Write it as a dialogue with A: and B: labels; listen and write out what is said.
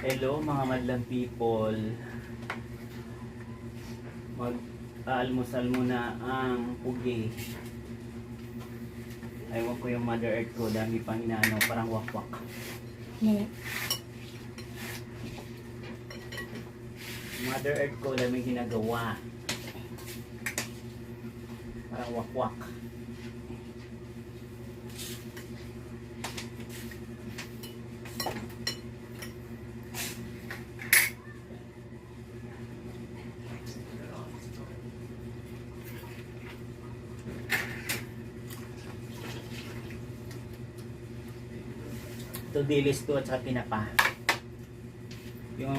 A: Hello mga madlang people. Mag-almusal muna ang pugi. Aywan ko yung Mother Earth ko. Dami pang inaano. Parang wakwak. Mother Earth ko dami ginagawa. Parang wakwak. Ito dilis to at saka tinapa. Yung